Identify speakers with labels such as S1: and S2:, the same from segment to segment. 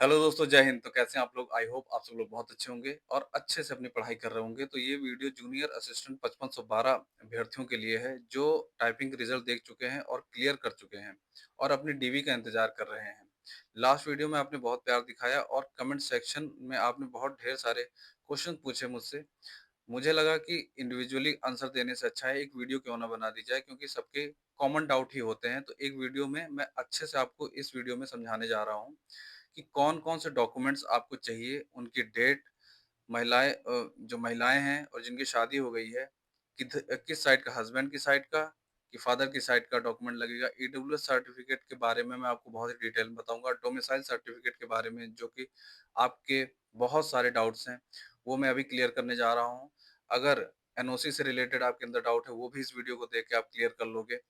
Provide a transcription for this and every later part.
S1: Hello दोस्तों, जय हिंद। तो कैसे हैं आप लोग? आई होप आप सब लोग बहुत अच्छे होंगे और अच्छे से अपनी पढ़ाई कर रहे होंगे। तो ये वीडियो जूनियर असिस्टेंट 5512 अभ्यर्थियों के लिए है जो टाइपिंग रिजल्ट देख चुके हैं और क्लियर कर चुके हैं और अपनी डीवी का इंतजार कर रहे हैं। लास्ट वीडियो में आपने बहुत प्यार दिखाया और कमेंट सेक्शन में आपने बहुत ढेर सारे क्वेश्चन पूछे मुझसे। मुझे लगा कि इंडिविजुअली आंसर देने से अच्छा है एक वीडियो क्यों ना बना दी जाए, क्योंकि सबके कॉमन डाउट ही होते हैं। तो एक वीडियो में मैं अच्छे से आपको इस वीडियो में समझाने जा रहा हूँ कि कौन-कौन से डॉक्यूमेंट्स आपको चाहिए, उनकी डेट, जो महिलाएँ हैं और जिनकी शादी हो गई है, किस साइड का, हस्बैंड की साइड का कि फादर की साइड का डॉक्यूमेंट लगेगा। ईडब्ल्यूएस सर्टिफिकेट के बारे में मैं आपको बहुत ही डिटेल में बताऊँगा। डोमिसाइल सर्टिफिकेट के बारे में जो कि आपके बहुत सारे डाउट्स हैं, वो मैं अभी क्लियर करने जा रहा हूँ। अगर एनओसी से रिलेटेड आपके अंदर डाउट है, वो भी इस वीडियो को देख के आप क्लियर कर लोगे।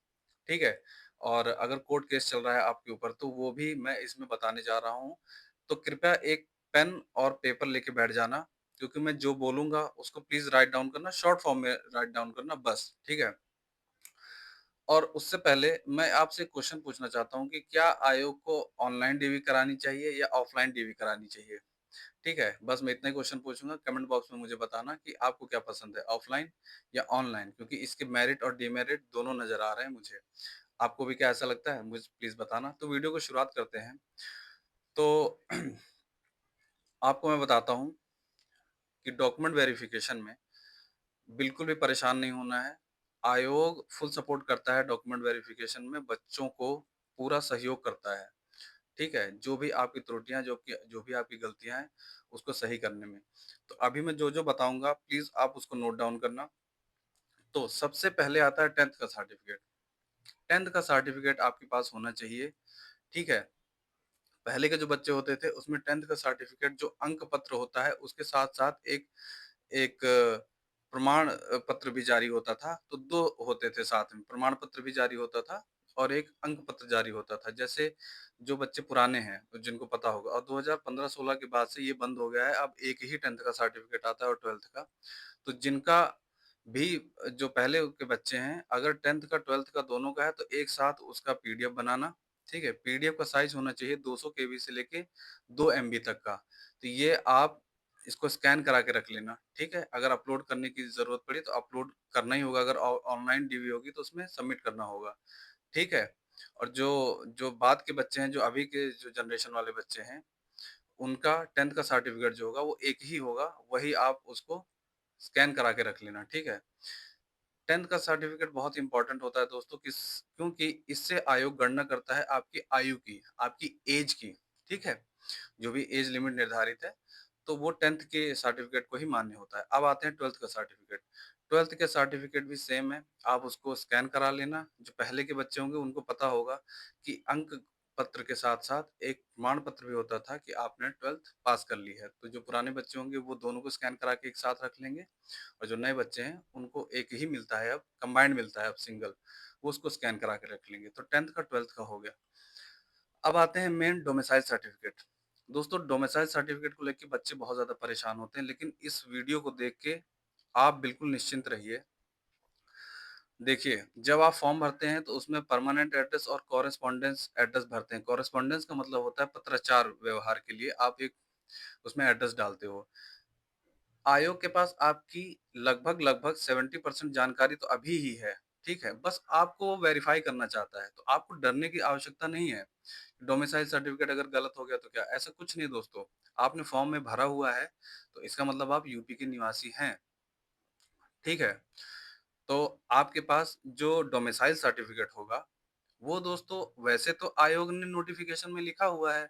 S1: ठीक है? और अगर कोर्ट केस चल रहा है आपके ऊपर तो वो भी मैं इसमें बताने जा रहा हूँ। तो कृपया एक पेन और पेपर लेके बैठ जाना, क्योंकि मैं जो बोलूँगा उसको प्लीज़ राइट डाउन करना, शॉर्ट फॉर्म में राइट डाउन करना बस, ठीक है? और उससे पहले मैं आपसे क्वेश्चन पूछना चाहता हूँ कि क्या आयोग को ऑनलाइन डीवी करानी चाहिए या ऑफलाइन डीवी करानी चाहिए? ठीक है? बस मैं इतना ही क्वेश्चन पूछूँगा, कमेंट बॉक्स में मुझे बताना कि आपको क्या पसंद है, ऑफलाइन या ऑनलाइन? क्योंकि इसके मेरिट और डिमेरिट दोनों नज़र आ रहे हैं मुझे। आपको भी क्या ऐसा लगता है? मुझे प्लीज़ बताना। तो वीडियो को शुरुआत करते हैं। तो आपको मैं बताता हूँ कि डॉक्यूमेंट वेरिफ़िकेशन में बिल्कुल भी परेशान नहीं होना है। आयोग फुल सपोर्ट करता है डॉक्यूमेंट वेरिफ़िकेशन में, बच्चों को पूरा सहयोग करता है, ठीक है? जो भी आपकी त्रुटियाँ, जो भी आपकी गलतियाँ हैं, उसको सही करने में। तो अभी मैं जो-जो बताऊँगा प्लीज़ आप उसको नोट डाउन करना। तो सबसे पहले आता है 10th का सर्टिफ़िकेट। 10th का सर्टिफ़िकेट आपके पास होना चाहिए, ठीक है? पहले के जो बच्चे होते थे उसमें 10th का सर्टिफिकेट जो अंक पत्र होता है उसके साथ-साथ एक एक प्रमाण पत्र भी जारी होता था। तो 2 होते थे साथ में, प्रमाण पत्र भी जारी होता था और एक अंक पत्र जारी होता था। जैसे जो बच्चे पुराने हैं, जिनको पता होगा, और 2015-16 के बाद से ये बंद हो गया है। अब एक ही 10th का सर्टिफिकेट आता है और 12th का। तो जिनका भी जो पहले के बच्चे हैं, अगर 10th का 12th का दोनों का है तो एक साथ उसका पीडीएफ बनाना, ठीक है? पीडीएफ का साइज़ होना चाहिए 200 केबी से लेके 2 एमबी तक का। तो ये आप इसको स्कैन करा के रख लेना, ठीक है? अगर अपलोड करने की ज़रूरत पड़ी तो अपलोड करना ही होगा, अगर ऑनलाइन डीवी होगी तो उसमें सबमिट करना होगा, ठीक है? और जो जो बाद के बच्चे हैं, जो अभी के जो जनरेशन वाले बच्चे हैं, उनका 10th का सर्टिफिकेट जो होगा वो एक ही होगा, वही आप उसको स्कैन करा के रख लेना, ठीक है? 10th का सर्टिफिकेट बहुत इंपॉर्टेंट होता है दोस्तों, क्योंकि इससे आयोग गणना करता है आपकी आयु की, आपकी एज की, ठीक है? जो भी एज लिमिट निर्धारित है, तो वो 10th के सर्टिफिकेट को ही मान्य होता है। अब आते हैं 12th का सर्टिफिकेट। 12th के सर्टिफिकेट भी सेम है, आप उसको स्कैन करा लेना। जो पहले के बच्चे होंगे उनको पता होगा कि अंक पत्र के साथ-साथ एक प्रमाण पत्र भी होता था कि आपने 12th पास कर ली है। तो जो पुराने बच्चे होंगे वो दोनों को स्कैन करा के एक साथ रख लेंगे और जो नए बच्चे हैं उनको एक ही मिलता है, अब कंबाइंड मिलता है, अब सिंगल, वो उसको स्कैन करा के रख लेंगे। तो 10th का 12th का हो गया। अब आते हैं मेन डोमिसाइल सर्टिफिकेट। दोस्तों, डोमिसाइल सर्टिफिकेट को लेके बच्चे बहुत ज़्यादा परेशान होते हैं, लेकिन इस वीडियो को देख के आप बिल्कुल निश्चिंत रहिए। देखिए, जब आप फॉर्म भरते हैं तो उसमें परमानेंट एड्रेस और कॉरेस्पॉन्डेंस एड्रेस भरते हैं। कॉरेस्पॉन्डेंस का मतलब होता है पत्राचार व्यवहार के लिए आप एक उसमें एड्रेस डालते हो। आयोग के पास आपकी लगभग-लगभग 70% जानकारी तो अभी ही है, ठीक है? बस आपको वो वेरीफ़ाई करना चाहता है, तो आपको डरने की आवश्यकता नहीं है। डोमिसाइल सर्टिफ़िकेट अगर गलत हो गया तो क्या? ऐसा कुछ नहीं दोस्तों। आपने फॉर्म में भरा हुआ है, तो इसका मतलब आप यूपी के निवासी हैं, ठीक है? तो आपके पास जो डोमिसाइल सर्टिफ़िकेट होगा, वो दोस्तों वैसे तो आयोग ने नोटिफ़िकेशन में लिखा हुआ है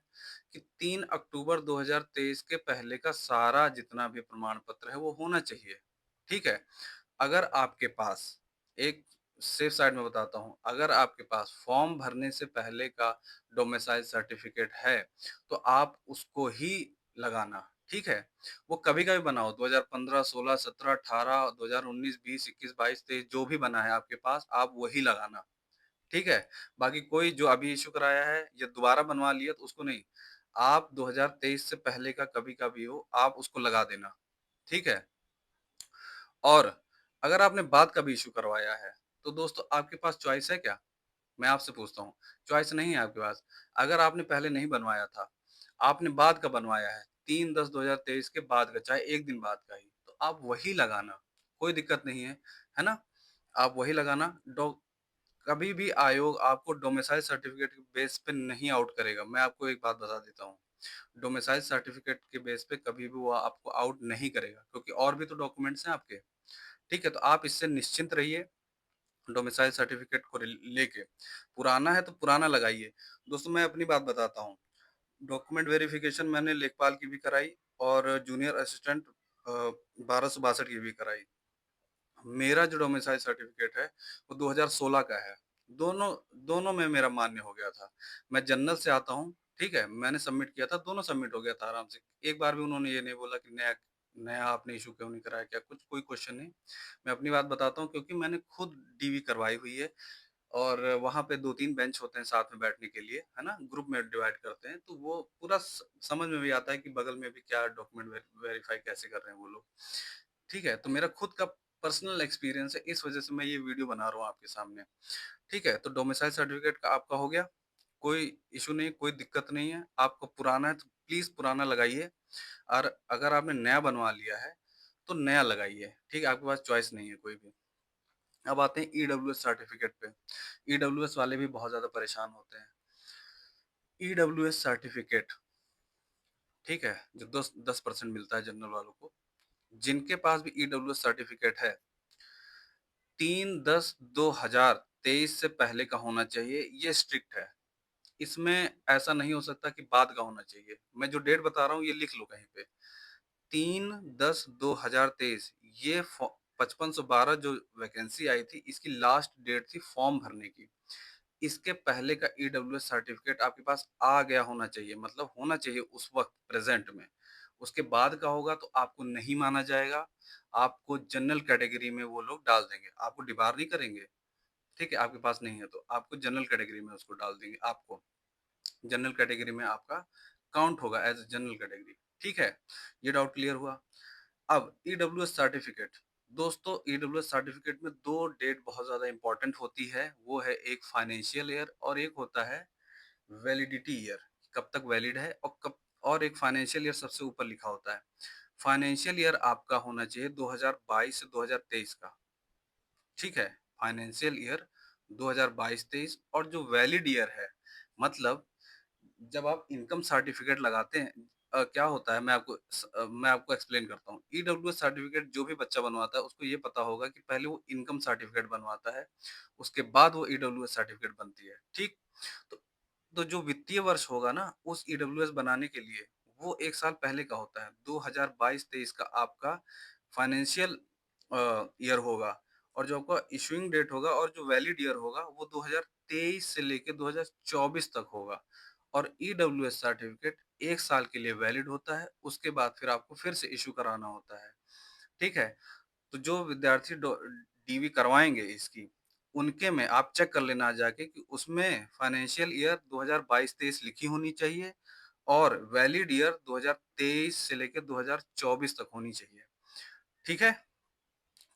S1: कि 3 अक्टूबर 2023 के पहले का सारा जितना भी प्रमाण पत्र है वो होना चाहिए, ठीक है? अगर आपके पास, एक सेफ साइड में बताता हूँ, अगर आपके पास फॉर्म भरने से पहले का डोमिसाइल सर्टिफ़िकेट है, तो आप उसको ही लगाना, ठीक है? वो कभी का भी बनाओ, 2015, 16, 17, 18, 2019, 20, 21, 22, 23 जो भी बना है आपके पास, आप वही लगाना। ठीक है? बाकी कोई जो अभी इश्यू कराया है या दोबारा बनवा लिया तो उसको नहीं। आप 2023 से पहले का कभी का भी हो, आप उसको लगा देना, ठीक है? और अगर आपने बाद का भी इश्यू करवाया है, तो दोस्तों आपके पास चॉइस है क्या? मैं आपसे पूछता हूँ, चॉइस नहीं है आपके पास। अगर आपने पहले नहीं बनवाया था, आपने बाद का बनवाया है, 3/10/2023 के बाद का, चाहे 1 दिन बाद का ही, तो आप वही लगाना, कोई दिक्कत नहीं है ना? आप वही लगाना। कभी भी आयोग आपको डोमिसाइल सर्टिफिकेट के बेस पे नहीं आउट करेगा। मैं आपको एक बात बता देता हूँ, डोमिसाइल सर्टिफिकेट के बेस पे कभी भी वो आपको आउट नहीं करेगा, क्योंकि और भी तो डॉक्यूमेंट्स हैं आपके, ठीक है? तो आप इससे निश्चिंत रहिए, डोमिसाइल सर्टिफिकेट को लेके। पुराना है तो पुराना लगाइए। दोस्तों मैं अपनी बात बताता हूँ, डॉक्यूमेंट वेरिफिकेशन मैंने लेखपाल की भी कराई और जूनियर असिस्टेंट 1262 की भी कराई। मेरा जो डोमिसाइल सर्टिफिकेट है वो 2016 का है। दोनों दोनों में मेरा मान्य हो गया था। मैं जनरल से आता हूँ, ठीक है? मैंने सबमिट किया था, दोनों सबमिट हो गया था आराम से। एक बार भी उन्होंने ये नहीं बोला कि नया नया आपने इश्यू क्यों नहीं कराया, क्या कुछ, कोई क्वेश्चन नहीं। मैं अपनी बात बताता हूँ, क्योंकि मैंने खुद डीवी करवाई हुई है और वहाँ पे 2-3 बेंच होते हैं साथ में बैठने के लिए, है ना? ग्रुप में डिवाइड करते हैं, तो वो पूरा समझ में भी आता है कि बगल में भी क्या डॉक्यूमेंट वेरीफाई कैसे कर रहे हैं वो लोग। ठीक है? तो मेरा खुद का पर्सनल एक्सपीरियंस है, इस वजह से मैं ये वीडियो बना रहा हूँ आपके सामने। ठीक है? तो डोमिसाइल सर्टिफिकेट का आपका हो गया, कोई इश्यू नहीं, कोई दिक्कत नहीं है। आपको पुराना है तो प्लीज़ पुराना लगाइए, और अगर आपने नया बनवा लिया है, तो नया लगाइए, ठीक है? आपके पास चॉइस नहीं है कोई भी। अब आते हैं ईडब्ल्यूएस सर्टिफिकेट पे। ईडब्ल्यूएस वाले भी बहुत ज़्यादा परेशान होते हैं। ईडब्ल्यूएस सर्टिफिकेट, ठीक है? जो 10% मिलता है जनरल वालों को, जिनके पास भी ईडब्ल्यूएस सर्टिफिकेट है, 3/10/2023 से पहले का होना चाहिए, ये स्ट्रिक्ट है। इसमें ऐसा नहीं हो सकता कि बाद का होना चाहिए। मैं जो डेट बता रहा हूँ ये लिख लो कहीं पे। 3/10/2023, ये 5512 जो वैकेंसी आई थी, इसकी लास्ट डेट थी फॉर्म भरने की। इसके पहले का ईडब्ल्यूएस सर्टिफिकेट आपके पास आ गया होना चाहिए, मतलब होना चाहिए उस वक्त प्रेजेंट में। उसके बाद का होगा तो आपको नहीं माना जाएगा, आपको जनरल कैटेगरी में वो लोग डाल देंगे, आपको डिबार नहीं करेंगे। ठीक है? आपके पास नहीं है तो आपको जनरल कैटेगरी में उसको डाल देंगे, आपको जनरल कैटेगरी में आपका काउंट होगा एज ए जनरल कैटेगरी। ठीक है? ये डाउट क्लियर हुआ। अब ईडब्ल्यूएस सर्टिफिकेट, दोस्तों ईडब्ल्यूएस सर्टिफिकेट में दो डेट बहुत ज्यादा इंपॉर्टेंट होती है, वो है एक फाइनेंशियल ईयर और एक होता है वैलिडिटी ईयर, कब तक वैलिड है और कब, और एक फाइनेंशियल ईयर सबसे ऊपर लिखा होता है। फाइनेंशियल ईयर आपका होना चाहिए 2022 से 2023 का, ठीक है? फाइनेंशियल ईयर 2022-23, और जो वैलिड ईयर है, मतलब जब आप इनकम सर्टिफिकेट लगाते हैं, क्या होता है, मैं आपको एक्सप्लेन करता हूँ। ईडब्ल्यूएस सर्टिफिकेट जो भी बच्चा बनवाता है उसको ये पता होगा कि पहले वो इनकम सर्टिफिकेट बनवाता है, उसके बाद वो ईडब्ल्यूएस सर्टिफिकेट बनती है, ठीक? तो जो वित्तीय वर्ष होगा ना उस ईडब्ल्यूएस बनाने के लिए, वो 1 साल पहले का होता है। 2022-23 का आपका फाइनेंशियल ईयर होगा, और जो आपका इशूइंग डेट होगा और जो वैलिड ईयर होगा वो 2023 से लेके 2024 तक होगा। और ईडब्ल्यूएस सर्टिफिकेट 1 साल के लिए वैलिड होता है, उसके बाद फिर आपको फिर से इश्यू कराना होता है। ठीक है? तो जो विद्यार्थी डीवी करवाएंगे इसकी, उनके में आप चेक कर लेना जाके कि उसमें फाइनेंशियल ईयर 2022-23 लिखी होनी चाहिए और वैलिड ईयर 2023 से लेकर 2024 तक होनी चाहिए। ठीक है?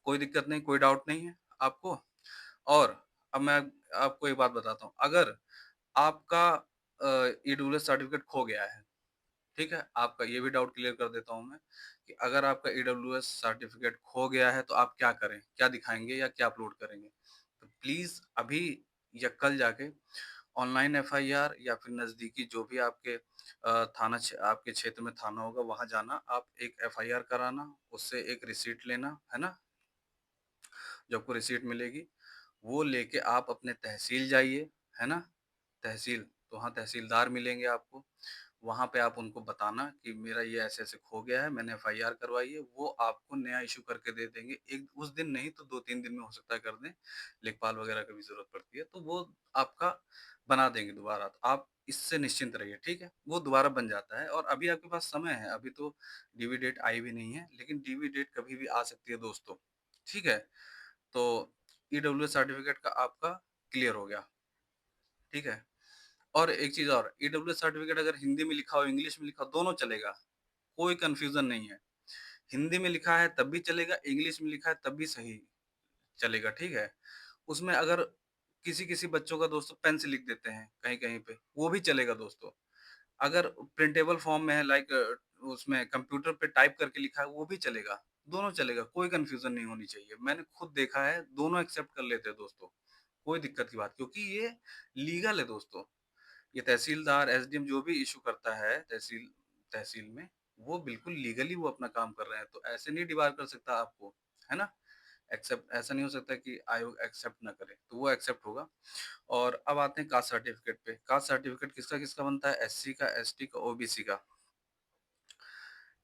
S1: कोई दिक्कत नहीं, कोई डाउट नहीं है आपको? और अब मैं आपको एक बात बताता हूँ, अगर आपका ईडब्ल्यूएस सर्टिफिकेट खो गया है, ठीक है? आपका ये भी डाउट क्लियर कर देता हूँ मैं, कि अगर आपका ईडब्ल्यूएस सर्टिफिकेट खो गया है तो आप क्या करें? क्या दिखाएँगे या क्या अपलोड करेंगे? तो प्लीज़ अभी या कल जाके ऑनलाइन एफआईआर या फिर नज़दीकी जो भी आपके आपके क्षेत्र में थाना होगा वहाँ जाना, आप एक एफआईआर कराना, उससे एक रिसीट लेना, है ना? जो आपको रिसीट मिलेगी, वो लेके आप अपने तहसील जाइए, है ना? तहसील, तो वहाँ तहसीलदार मिलेंगे आपको। वहाँ पे आप उनको बताना कि मेरा ये ऐसे-ऐसे खो गया है, मैंने एफआईआर करवाई है, वो आपको नया इश्यू करके दे देंगे। एक उस दिन नहीं तो 2-3 दिन में हो सकता है कर दें, लेखपाल वगैरह की भी ज़रूरत पड़ती है, तो वो आपका बना देंगे दोबारा। तो आप इससे निश्चिंत रहिए, ठीक है? वो दोबारा बन जाता है और अभी आपके पास समय है, अभी तो डीवी डेट आई भी नहीं है, लेकिन डीवी डेट कभी भी आ सकती है दोस्तों, ठीक है? तो ईडब्ल्यूएस सर्टिफिकेट का आपका क्लियर हो गया, ठीक है? और एक चीज़ और, ईडब्ल्यूएस सर्टिफिकेट अगर हिंदी में लिखा हो, इंग्लिश में लिखा हो, दोनों चलेगा, कोई कन्फ्यूज़न नहीं है। हिंदी में लिखा है तब भी चलेगा, इंग्लिश में लिखा है तब भी सही चलेगा, ठीक है? उसमें अगर किसी-किसी बच्चों का दोस्तों पेन से लिख देते हैं कहीं-कहीं पे, वो भी चलेगा दोस्तों। अगर प्रिंटेबल फॉर्म में है लाइक उसमें कंप्यूटर पे टाइप करके लिखा है वो भी चलेगा, दोनों चलेगा, कोई कन्फ्यूज़न नहीं होनी चाहिए। मैंने खुद देखा है, दोनों एक्सेप्ट कर लेते हैं दोस्तों, कोई दिक्कत की बात क्योंकि ये लीगल है दोस्तों। ये तहसीलदार, एसडीएम जो भी इश्यू करता है तहसील तहसील में, वो बिल्कुल लीगली वो अपना काम कर रहे हैं, तो ऐसे नहीं डिबार कर सकता आपको, है ना? एक्सेप्ट ऐसा नहीं हो सकता कि आयोग एक्सेप्ट ना करे, तो वो एक्सेप्ट होगा। और अब आते हैं कास्ट सर्टिफिकेट पे। कास्ट सर्टिफिकेट किसका-किसका बनता है? एससी का, एसटी का, ओबीसी का।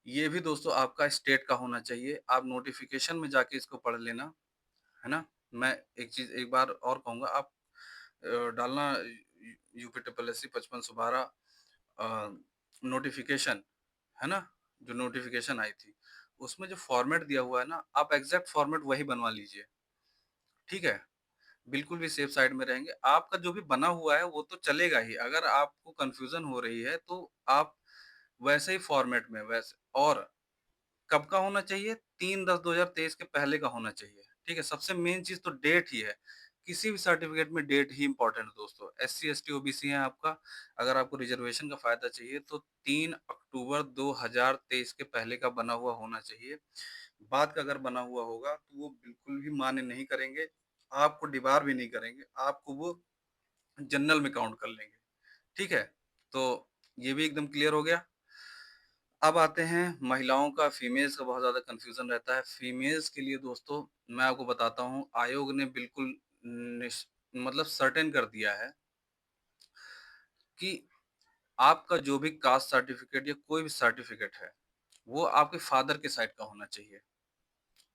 S1: ये भी दोस्तों आपका स्टेट का होना चाहिए। आप नोटिफ़िकेशन में जाके इसको पढ़ लेना, है ना? मैं एक चीज़ एक बार और कहूँगा आप डालना यूपी ट्रिपल एससी 5512 नोटिफ़िकेशन, है ना? जो नोटिफ़िकेशन आई थी, उसमें जो फॉर्मेट दिया हुआ है ना, आप एग्ज़ैक्ट फॉर्मेट वही बनवा लीजिए, ठीक है? बिल्कुल भी सेफ साइड में रहेंगे। आपका जो भी बना हुआ है वो तो चलेगा ही, अगर आपको कन्फ्यूज़न हो रही है तो आप वैसे ही फॉर्मेट में वैसे और कब का होना चाहिए? 3/10/2023 के पहले का होना चाहिए, ठीक है? सबसे मेन चीज़ तो डेट ही है। किसी भी सर्टिफ़िकेट में डेट ही इम्पोर्टेंट है दोस्तों। एससी, एसटी, ओबीसी है आपका, अगर आपको रिज़र्वेशन का फ़ायदा चाहिए तो 3 अक्टूबर 2023 के पहले का बना हुआ होना चाहिए। बाद का अगर बना हुआ होगा तो वो बिल्कुल भी मान्य नहीं करेंगे, आपको डिबार भी नहीं करेंगे, आपको वो जनरल में काउंट कर लेंगे, ठीक है? तो ये भी एकदम क्लियर हो गया। अब आते हैं महिलाओं का फीमेल्स का बहुत ज़्यादा कन्फ्यूज़न रहता है। फीमेल्स के लिए दोस्तों मैं आपको बताता हूँ आयोग ने बिल्कुल निश मतलब सर्टेन कर दिया है कि आपका जो भी कास्ट सर्टिफ़िकेट या कोई भी सर्टिफ़िकेट है, वो आपके फादर के साइड का होना चाहिए।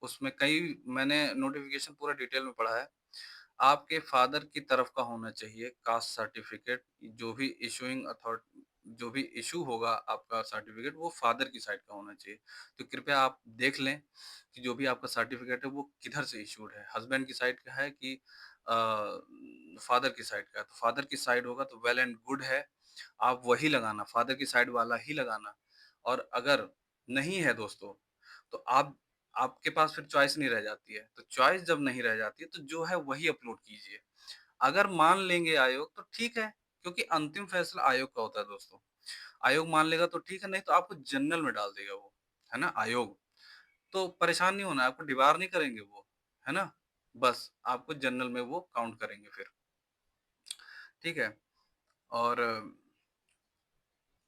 S1: उसमें कई मैंने नोटिफ़िकेशन पूरा डिटेल में पढ़ा है। आपके फादर की तरफ का होना चाहिए कास्ट सर्टिफिकेट जो भी इशूइंग अथॉर जो भी इशू होगा आपका सर्टिफिकेट वो फादर की साइड का होना चाहिए। तो कृपया आप देख लें कि जो भी आपका सर्टिफिकेट है वो किधर से इशूड है, हस्बैंड की साइड का है कि फादर की साइड का है। तो फादर की साइड होगा तो वेल एंड गुड है, आप वही लगाना, फादर की साइड वाला ही लगाना। और अगर नहीं है दोस्तों, तो आपके पास फिर चॉइस नहीं रह जाती है। तो चॉइस जब नहीं रह जाती है, तो जो है वही अपलोड कीजिए। अगर मान लेंगे आयोग तो ठीक है, क्योंकि अंतिम फैसला आयोग का होता है दोस्तों। आयोग मान लेगा तो ठीक है, नहीं तो आपको जनरल में डाल देगा वो, है ना आयोग। तो परेशान नहीं होना है, आपको डिबार नहीं करेंगे वो, है ना? बस आपको जनरल में वो काउंट करेंगे फिर, ठीक है? और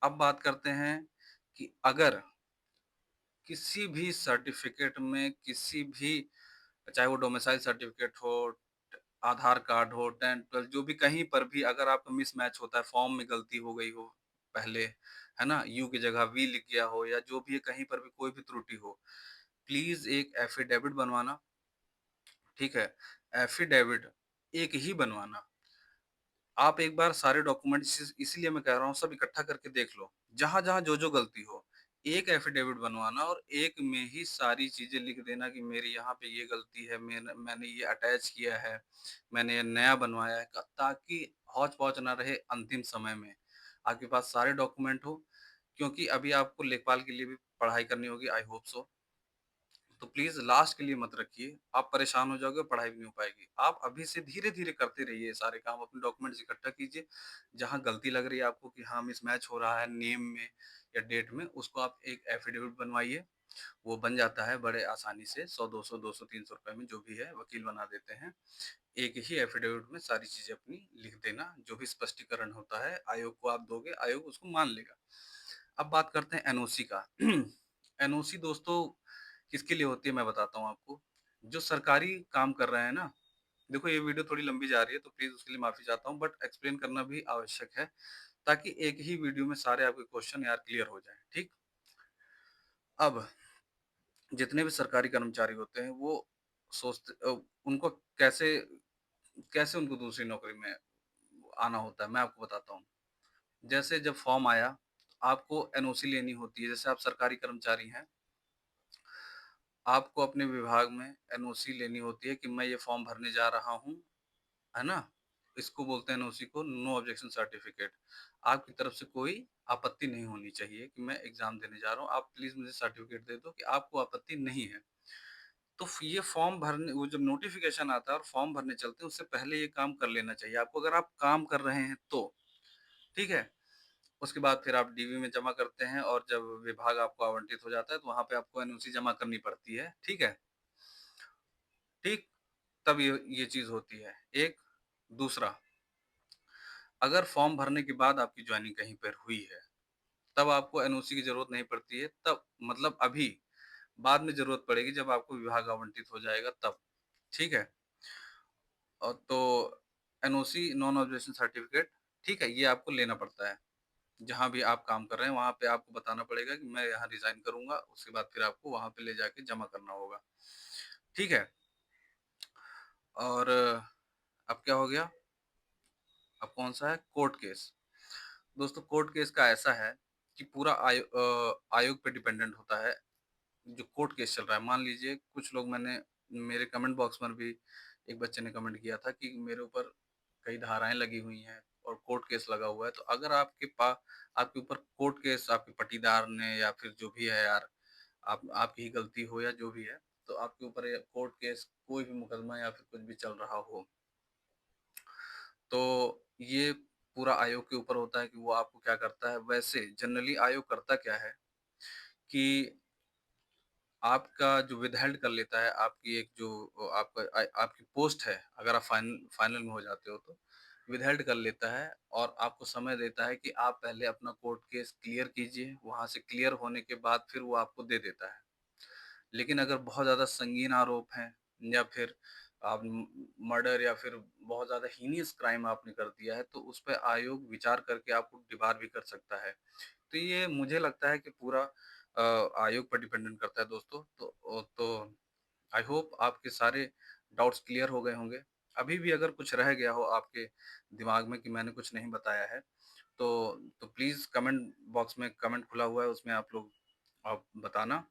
S1: अब बात करते हैं कि अगर किसी भी सर्टिफ़िकेट में किसी भी चाहे वो डोमिसाइल सर्टिफ़िकेट हो, आधार कार्ड हो, 10-12 जो भी कहीं पर भी अगर आपका मिसमैच होता है, फॉर्म में गलती हो गई हो पहले, है ना? यू की जगह वी लिख गया हो या जो भी है कहीं पर भी कोई भी त्रुटि हो, प्लीज़ एक एफ़िडेविट बनवाना, ठीक है? एफ़िडेविट एक ही बनवाना। आप एक बार सारे डॉक्यूमेंट्स इसीलिए मैं कह रहा हूँ सब इकट्ठा करके देख लो। जहाँ-जहाँ, जो-जो गलती हो, एक एफ़िडेविट बनवाना और एक में ही सारी चीज़ें लिख देना कि मेरी यहाँ पे ये गलती है, मैंने ये अटैच किया है, मैंने ये नया बनवाया है क ताकि हौच-पौच ना रहे अंतिम समय में। आपके पास सारे डॉक्यूमेंट हो क्योंकि अभी आपको लेखपाल के लिए भी पढ़ाई करनी होगी, आई होप सो। तो प्लीज़ लास्ट के लिए मत रखिए, आप परेशान हो जाओगे, पढ़ाई भी नहीं हो पाएगी। आप अभी से धीरे-धीरे करते रहिए ये सारे काम, अपने डॉक्यूमेंट्स इकट्ठा कीजिए, जहाँ गलती लग रही है आपको कि हाँ, मिसमैच हो रहा है नेम में या डेट में, उसको आप एक एफ़िडेविट बनवाइए, वो बन जाता है बड़े आसानी से 100, 200, 200, 300 रुपए में जो भी है, वकील बना देते हैं। एक ही एफ़िडेविट में सारी चीज़ें अपनी लिख देना, जो भी स्पष्टीकरण होता है, आयोग को आप दोगे, आयोग उसको मान लेगा। अब बात करते हैं एनओसी का। एनओसी दोस्तों किसके लिए होती है मैं बताता हूँ आपको। जो सरकारी काम कर रहे हैं ना, देखो ये वीडियो थोड़ी लंबी जा रही है तो प्लीज़ उसके लिए माफ़ी चाहता हूँ बट एक्सप्लेन करना भी आवश्यक है, ताकि एक ही वीडियो में सारे आपके क्वेश्चन यार क्लियर हो जाएँ, ठीक? अब जितने भी सरकारी कर्मचारी होते हैं वो उनको कैसे कैसे उनको दूसरी नौकरी में आना होता है, मैं आपको बताता हूँ। जैसे जब फॉर्म आया, आपको एनओसी लेनी होती है, जैसे आप सरकारी कर्मचारी हैं, आपको अपने विभाग में एनओसी लेनी होती है कि मैं ये फॉर्म भरने जा रहा हूँ, है ना? इसको बोलते हैं एनओसी को नो ऑब्जेक्शन सर्टिफिकेट। आपकी तरफ से कोई आपत्ति नहीं होनी चाहिए कि मैं एग्ज़ाम देने जा रहा हूँ, आप प्लीज़ मुझे सर्टिफिकेट दे दो कि आपको आपत्ति नहीं है। तो ये फॉर्म भरने वो जब नोटिफ़िकेशन आता है और फॉर्म भरने चलते हैं, उससे पहले ये काम कर लेना चाहिए आपको अगर आप काम कर रहे हैं तो, ठीक है? उसके बाद फिर आप डीवी में जमा करते हैं और जब विभाग आपको आवंटित हो जाता है, तो वहाँ पे आपको एनओसी जमा करनी पड़ती है, ठीक है? ठीक, तब ये चीज़ होती है। एक, दूसरा, अगर फॉर्म भरने के बाद आपकी जॉइनिंग कहीं पर हुई है, तब आपको एनओसी की ज़रूरत नहीं पड़ती है, तब मतलब अभी, बाद में ज़रूरत पड़ेगी जब आपको विभाग आवंटित हो जाएगा तब, ठीक है? तो एनओसी नॉन ऑब्जेक्शन सर्टिफिकेट, ठीक है? ये आपको लेना पड़ता है। जहाँ भी आप काम कर रहे हैं, वहाँ पे आपको बताना पड़ेगा कि मैं यहाँ रिज़ाइन करूँगा, उसके बाद फिर आपको वहाँ पे ले जाके जमा करना होगा, ठीक है? और अब क्या हो गया? अब कौन-सा है? Court case. दोस्तों कोर्ट केस का ऐसा है कि पूरा आयोग पे डिपेंडेंट होता है, जो कोर्ट केस चल रहा है। मान लीजिए कुछ लोग मेरे कमेंट बॉक्स में भी एक बच्चे ने कमेंट किया था कि मेरे ऊपर कई धाराएँ लगी हुई हैं और कोर्ट केस लगा हुआ है। तो अगर आपके ऊपर कोर्ट केस आपके पटीदार ने या फिर जो भी है यार, आपकी ही गलती हो या जो भी है, तो आपके ऊपर ये कोर्ट केस कोई भी मुकदमा या फिर कुछ भी चल रहा हो, तो ये पूरा आयोग के ऊपर होता है कि वो आपको क्या करता है। वैसे जनरली आयोग करता क्या है कि आपका जो विदहेल्ड कर लेता है, आपकी एक जो आपकी पोस्ट है, अगर आप फाइनल में हो जाते हो तो, विदहेल्ड कर लेता है और आपको समय देता है कि आप पहले अपना कोर्ट केस क्लियर कीजिए, वहाँ से क्लियर होने के बाद फिर वो आपको दे देता है। लेकिन अगर बहुत ज़्यादा संगीन आरोप हैं या फिर आप मर्डर या फिर बहुत ज़्यादा हीनियस क्राइम आपने कर दिया है, तो उस पे आयोग विचार करके आपको डिबार भी कर सकता है। तो ये मुझे लगता है कि पूरा आयोग पर डिपेंडेंट करता है दोस्तों। तो आई होप आपके सारे डाउट्स क्लियर हो गए होंगे। अभी भी अगर कुछ रह गया हो आपके दिमाग में कि मैंने कुछ नहीं बताया है, तो प्लीज़ कमेंट बॉक्स में कमेंट खुला हुआ है, उसमें आप बताना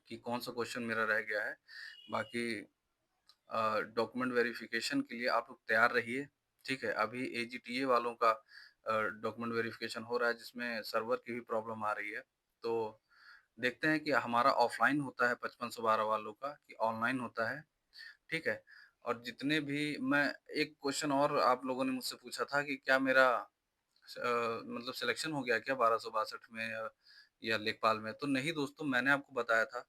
S1: कि कौन-सा क्वेश्चन मेरा रह गया है। बाकी डॉक्यूमेंट वेरिफ़िकेशन के लिए आप लोग तैयार रहिए, ठीक है? अभी एजीटीए वालों का डॉक्यूमेंट वेरिफ़िकेशन हो रहा है जिसमें सर्वर की भी प्रॉब्लम आ रही है। तो देखते हैं कि हमारा ऑफ़लाइन होता है 5512 वालों का कि ऑनलाइन होता है, ठीक है? और जितने भी मैं एक क्वेश्चन और आप लोगों ने मुझसे पूछा था कि क्या मेरा मतलब सिलेक्शन हो गया क्या 1262 में या लेखपाल में? तो नहीं दोस्तों, मैंने आपको बताया था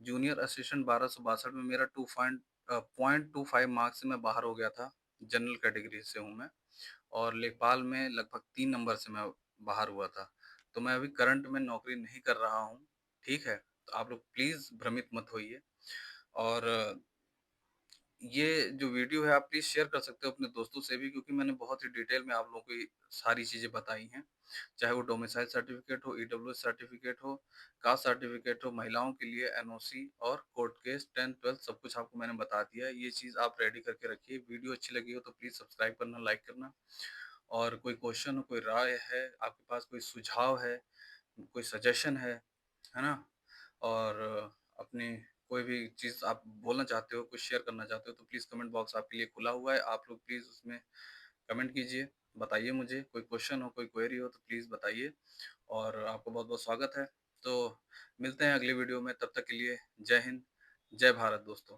S1: जूनियर असिस्टेंट 1262 में मेरा 0.25 मार्क्स से मैं बाहर हो गया था। जनरल कैटेगरी से हूँ मैं और लेखपाल में लगभग 3 नंबर से मैं बाहर हुआ था। तो मैं अभी करंट में नौकरी नहीं कर रहा हूँ, ठीक है? तो आप लोग प्लीज़ भ्रमित मत होइए और ये जो वीडियो है आप प्लीज़ शेयर कर सकते हो अपने दोस्तों से भी, क्योंकि मैंने बहुत ही डिटेल में आप लोगों को ये सारी चीज़ें बताई हैं। चाहे वो डोमिसाइल सर्टिफ़िकेट हो, ईडब्ल्यूएस सर्टिफ़िकेट हो, कास्ट सर्टिफ़िकेट हो, महिलाओं के लिए एनओसी और कोर्ट केस 10th-12th सब कुछ आपको मैंने बता दिया है। ये चीज़ आप रेडी करके रखिए। वीडियो अच्छी लगी हो तो प्लीज़ सब्सक्राइब करना, लाइक करना और कोई क्वेश्चन हो, कोई राय है, आपके पास कोई सुझाव है, कोई सजेशन है ना? और अपनी कोई भी चीज़ आप बोलना चाहते हो, कुछ शेयर करना चाहते हो, तो प्लीज़ कमेंट बॉक्स आपके लिए खुला हुआ है। आप लोग प्लीज़ उसमें कमेंट कीजिए, बताइए मुझे, कोई क्वेश्चन हो, कोई क्वेरी हो तो प्लीज़ बताइए और आपका बहुत-बहुत स्वागत है। तो मिलते हैं अगली वीडियो में, तब तक के लिए जय हिंद, जय भारत दोस्तों।